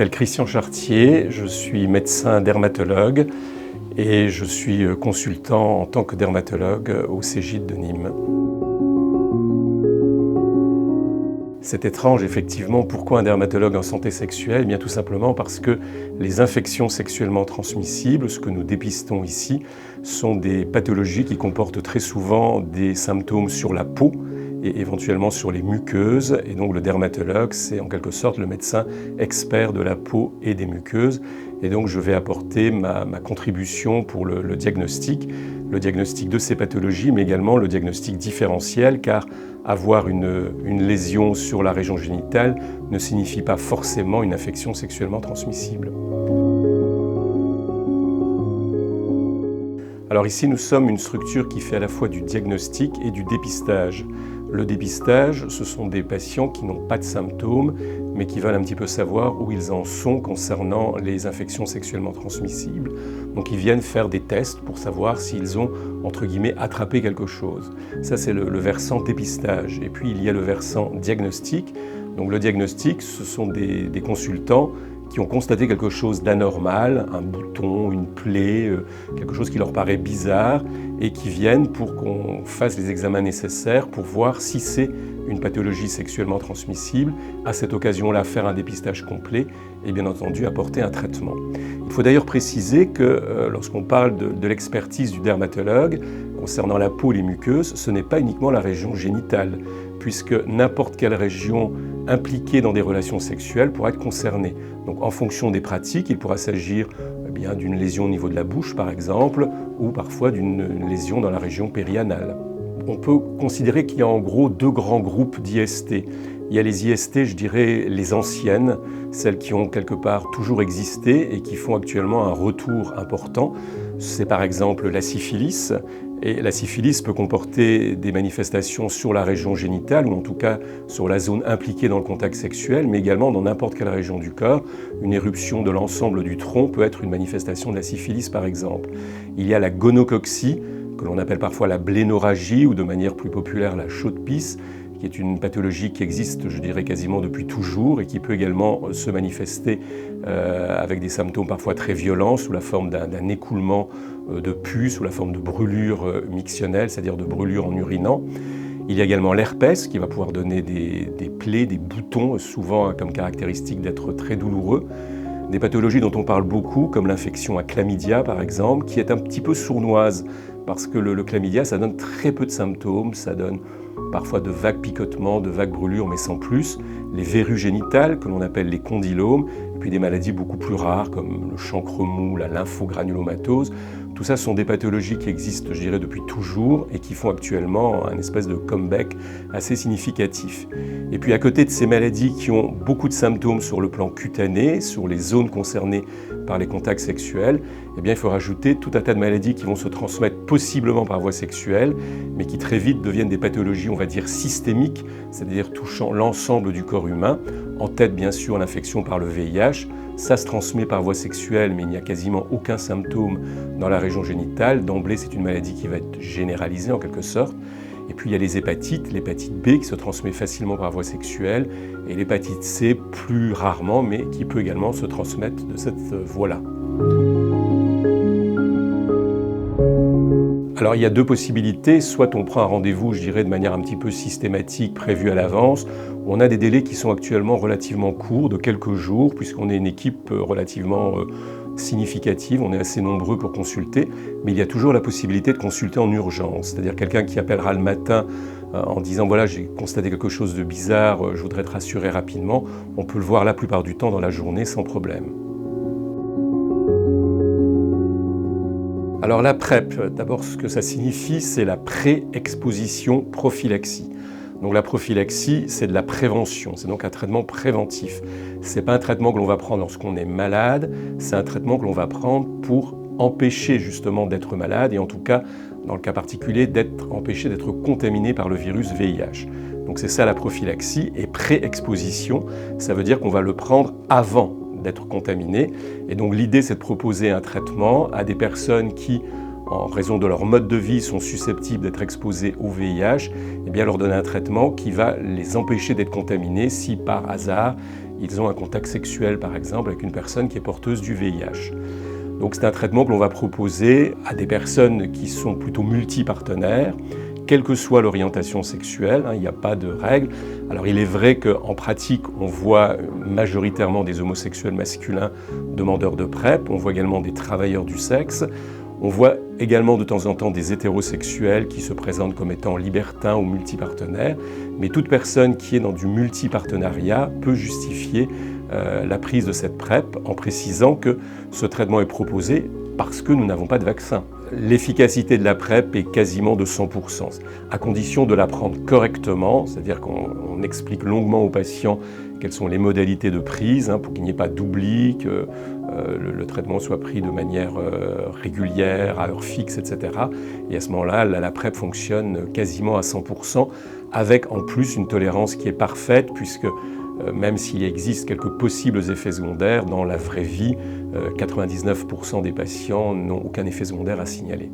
m'appelle Christian Chartier, je suis médecin dermatologue et je suis consultant en tant que dermatologue au Cégide de Nîmes. C'est étrange, effectivement. Pourquoi un dermatologue en santé sexuelle? Eh bien, tout simplement parce que les infections sexuellement transmissibles, ce que nous dépistons ici, sont des pathologies qui comportent très souvent des symptômes sur la peau et éventuellement sur les muqueuses. Et donc le dermatologue, c'est en quelque sorte le médecin expert de la peau et des muqueuses. Et donc je vais apporter ma contribution pour le diagnostic de ces pathologies, mais également le diagnostic différentiel, car avoir une lésion sur la région génitale ne signifie pas forcément une infection sexuellement transmissible. Alors ici, nous sommes une structure qui fait à la fois du diagnostic et du dépistage. Le dépistage, ce sont des patients qui n'ont pas de symptômes, mais qui veulent un petit peu savoir où ils en sont concernant les infections sexuellement transmissibles. Donc ils viennent faire des tests pour savoir s'ils ont, entre guillemets, attrapé quelque chose. Ça, c'est le versant dépistage. Et puis, il y a le versant diagnostic. Donc le diagnostic, ce sont des consultants qui ont constaté quelque chose d'anormal, un bouton, une plaie, quelque chose qui leur paraît bizarre, et qui viennent pour qu'on fasse les examens nécessaires pour voir si c'est une pathologie sexuellement transmissible, à cette occasion-là faire un dépistage complet et bien entendu apporter un traitement. Il faut d'ailleurs préciser que lorsqu'on parle de l'expertise du dermatologue concernant la peau et les muqueuses, ce n'est pas uniquement la région génitale, puisque n'importe quelle région impliquée dans des relations sexuelles pourra être concernée. Donc en fonction des pratiques, il pourra s'agir d'une lésion au niveau de la bouche par exemple, ou parfois d'une lésion dans la région périanale. On peut considérer qu'il y a en gros deux grands groupes d'IST. Il y a les IST, je dirais, les anciennes, celles qui ont quelque part toujours existé et qui font actuellement un retour important. C'est par exemple la syphilis. Et la syphilis peut comporter des manifestations sur la région génitale, ou en tout cas sur la zone impliquée dans le contact sexuel, mais également dans n'importe quelle région du corps. Une éruption de l'ensemble du tronc peut être une manifestation de la syphilis par exemple. Il y a la gonococcie, que l'on appelle parfois la blénorragie, ou de manière plus populaire la chaude-pisse, qui est une pathologie qui existe, je dirais, quasiment depuis toujours et qui peut également se manifester avec des symptômes parfois très violents sous la forme d'un écoulement de pus, sous la forme de brûlures mictionnelles, c'est-à-dire de brûlures en urinant. Il y a également l'herpès qui va pouvoir donner des plaies, des boutons, souvent comme caractéristique d'être très douloureux. Des pathologies dont on parle beaucoup, comme l'infection à chlamydia par exemple, qui est un petit peu sournoise, parce que le chlamydia, ça donne très peu de symptômes, ça donne parfois de vagues picotements, de vagues brûlures, mais sans plus. Les verrues génitales, que l'on appelle les condylomes, et puis des maladies beaucoup plus rares, comme le chancre mou, la lymphogranulomatose. Tout ça sont des pathologies qui existent, je dirais, depuis toujours et qui font actuellement un espèce de comeback assez significatif. Et puis à côté de ces maladies qui ont beaucoup de symptômes sur le plan cutané, sur les zones concernées par les contacts sexuels, eh bien, il faut rajouter tout un tas de maladies qui vont se transmettre possiblement par voie sexuelle, mais qui très vite deviennent des pathologies, on va dire, systémiques, c'est-à-dire touchant l'ensemble du corps humain. En tête, bien sûr, l'infection par le VIH. Ça se transmet par voie sexuelle, mais il n'y a quasiment aucun symptôme dans la région génitale. D'emblée, c'est une maladie qui va être généralisée en quelque sorte. Et puis il y a les hépatites, l'hépatite B qui se transmet facilement par voie sexuelle, et l'hépatite C plus rarement, mais qui peut également se transmettre de cette voie-là. Alors il y a deux possibilités, soit on prend un rendez-vous, je dirais, de manière un petit peu systématique, prévue à l'avance. On a des délais qui sont actuellement relativement courts, de quelques jours, puisqu'on est une équipe relativement significative, on est assez nombreux pour consulter, mais il y a toujours la possibilité de consulter en urgence, c'est-à-dire quelqu'un qui appellera le matin en disant « voilà, j'ai constaté quelque chose de bizarre, je voudrais être rassuré rapidement », on peut le voir la plupart du temps dans la journée sans problème. Alors la PrEP, d'abord ce que ça signifie, c'est la pré-exposition prophylaxie. Donc la prophylaxie, c'est de la prévention, c'est donc un traitement préventif. Ce n'est pas un traitement que l'on va prendre lorsqu'on est malade, c'est un traitement que l'on va prendre pour empêcher justement d'être malade et en tout cas, dans le cas particulier, d'être empêché d'être contaminé par le virus VIH. Donc c'est ça la prophylaxie, et pré-exposition, ça veut dire qu'on va le prendre avant d'être contaminé. Et donc l'idée, c'est de proposer un traitement à des personnes qui, en raison de leur mode de vie, sont susceptibles d'être exposées au VIH, et bien leur donner un traitement qui va les empêcher d'être contaminés si par hasard ils ont un contact sexuel, par exemple, avec une personne qui est porteuse du VIH. Donc c'est un traitement que l'on va proposer à des personnes qui sont plutôt multipartenaires, quelle que soit l'orientation sexuelle, il n'y a pas de règle. Alors il est vrai qu'en pratique, on voit majoritairement des homosexuels masculins demandeurs de PrEP, on voit également des travailleurs du sexe, on voit également de temps en temps des hétérosexuels qui se présentent comme étant libertins ou multipartenaires, mais toute personne qui est dans du multipartenariat peut justifier la prise de cette PrEP en précisant que ce traitement est proposé parce que nous n'avons pas de vaccin. L'efficacité de la PrEP est quasiment de 100%, à condition de la prendre correctement, c'est-à-dire qu'on explique longuement aux patients quelles sont les modalités de prise, pour qu'il n'y ait pas d'oubli, que le traitement soit pris de manière régulière, à heure fixe, etc. Et à ce moment-là, la PrEP fonctionne quasiment à 100%, avec en plus une tolérance qui est parfaite, puisque même s'il existe quelques possibles effets secondaires, dans la vraie vie, 99% des patients n'ont aucun effet secondaire à signaler.